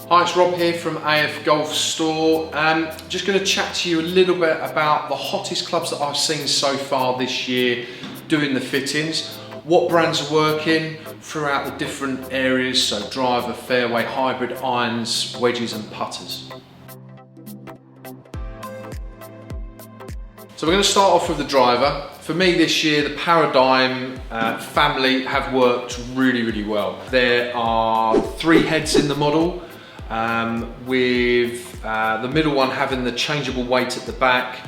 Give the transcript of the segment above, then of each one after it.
Hi, it's Rob here from AFGolfStore. Just going to chat to you a little bit about the hottest clubs that I've seen so far this year doing the fittings, what brands are working throughout the different areas, so driver, fairway, hybrid, irons, wedges and putters. So we're going to start off with the driver. For me this year, the Paradigm family have worked really well. There are 3 heads in the model, with the middle one having the changeable weight at the back,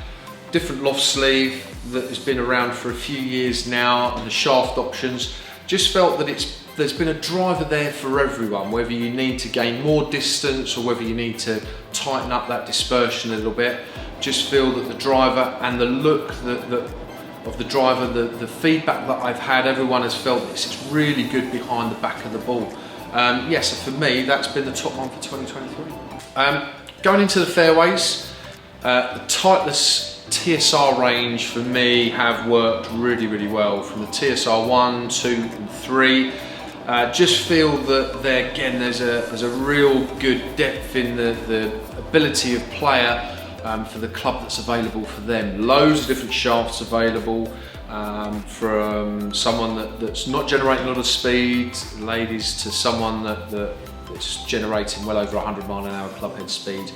different loft sleeve that has been around for a few years now, and the shaft options. Just felt that there's been a driver there for everyone, whether you need to gain more distance or whether you need to tighten up that dispersion a little bit. Just feel that the driver and the look of the driver, the feedback that I've had, everyone has felt it's really good behind the back of the ball. So for me, that's been the top one for 2023. Going into the fairways, the Titleist TSR range for me have worked really well. From the TSR 1, 2 and 3, just feel that there's a real good depth in the ability of player for the club that's available for them. Loads of different shafts available, from someone that's not generating a lot of speed, ladies, to someone that's generating well over 100 mile/h club head speed.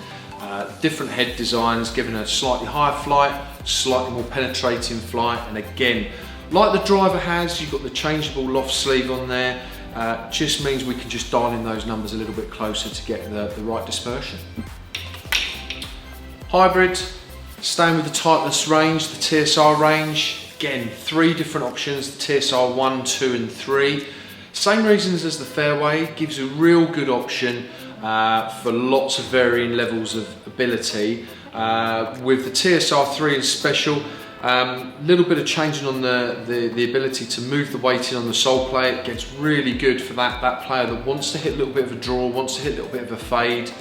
Different head designs, giving a slightly higher flight, slightly more penetrating flight, and again, like the driver has, you've got the changeable loft sleeve on there. Just means we can just dial in those numbers a little bit closer to get the right dispersion. Hybrid, staying with the Titleist range, the TSR range. Again, 3 different options, the TSR 1, 2 and 3. Same reasons as the fairway, gives a real good option for lots of varying levels of ability. With the TSR 3 in special, little bit of changing on the ability to move the weighting on the sole play. It gets really good for that player that wants to hit a little bit of a draw, wants to hit a little bit of a fade.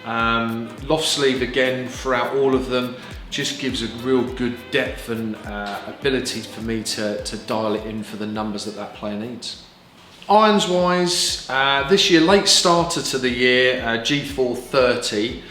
Loft sleeve again throughout all of them just gives a real good depth and ability for me to dial it in for the numbers that player needs. Irons wise, this year late starter to the year, G430.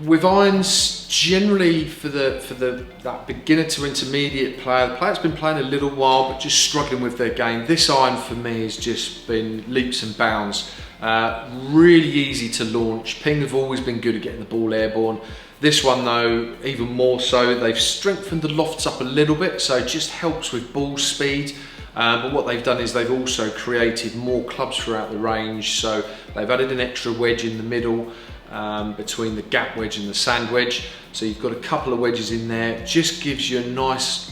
With irons, generally for that beginner to intermediate player, the player that's been playing a little while but just struggling with their game, this iron for me has just been leaps and bounds. Really easy to launch. Ping have always been good at getting the ball airborne. This one though, even more so. They've strengthened the lofts up a little bit, so it just helps with ball speed. But what they've done is they've also created more clubs throughout the range. So they've added an extra wedge in the middle, between the gap wedge and the sand wedge. So you've got a couple of wedges in there. Just gives you a nice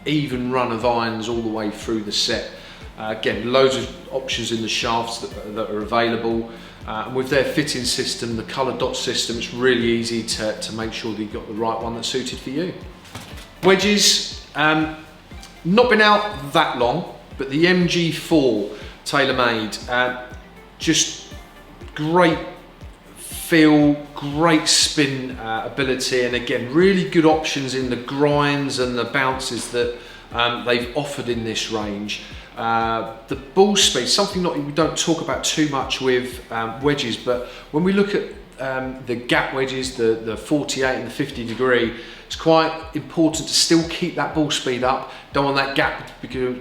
even run of irons all the way through the set. Again, loads of options in the shafts that are available. And with their fitting system, the colour dot system, it's really easy to make sure that you've got the right one that's suited for you. Wedges, not been out that long, but the MG4 tailor-made, just great feel, great spin ability, and again, really good options in the grinds and the bounces that they've offered in this range. The ball speed, something that we don't talk about too much with wedges, but when we look at the gap wedges, the 48 and the 50 degree, it's quite important to still keep that ball speed up. Don't want that gap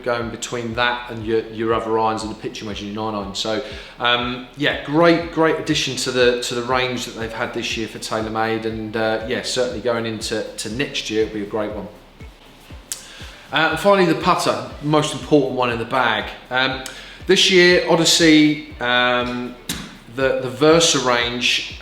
going between that and your other irons and the pitching wedge and your 9-iron. So yeah, great addition to the range that they've had this year for TaylorMade, and yeah, certainly going into next year it'll be a great one. And finally, the putter, most important one in the bag. This year, Odyssey, the Versa range,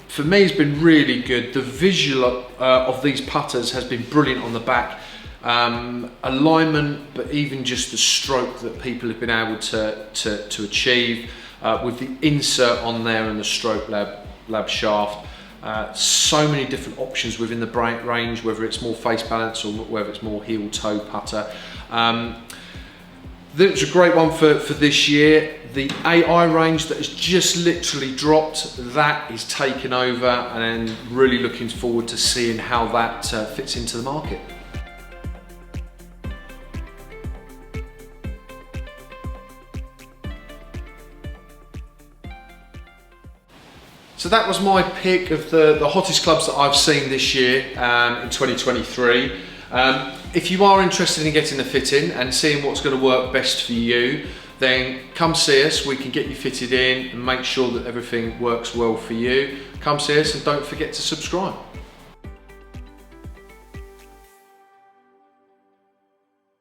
for me has been really good. The visual of these putters has been brilliant on the back. Alignment, but even just the stroke that people have been able to achieve with the insert on there and the stroke lab shaft. So many different options within the range, whether it's more face balance or whether it's more heel toe putter. It's a great one for this year. The AI range that has just literally dropped, that is taken over, and really looking forward to seeing how that fits into the market. So that was my pick of the hottest clubs that I've seen this year in 2023. If you are interested in getting a fit in and seeing what's going to work best for you, then come see us. We can get you fitted in and make sure that everything works well for you. Come see us and don't forget to subscribe.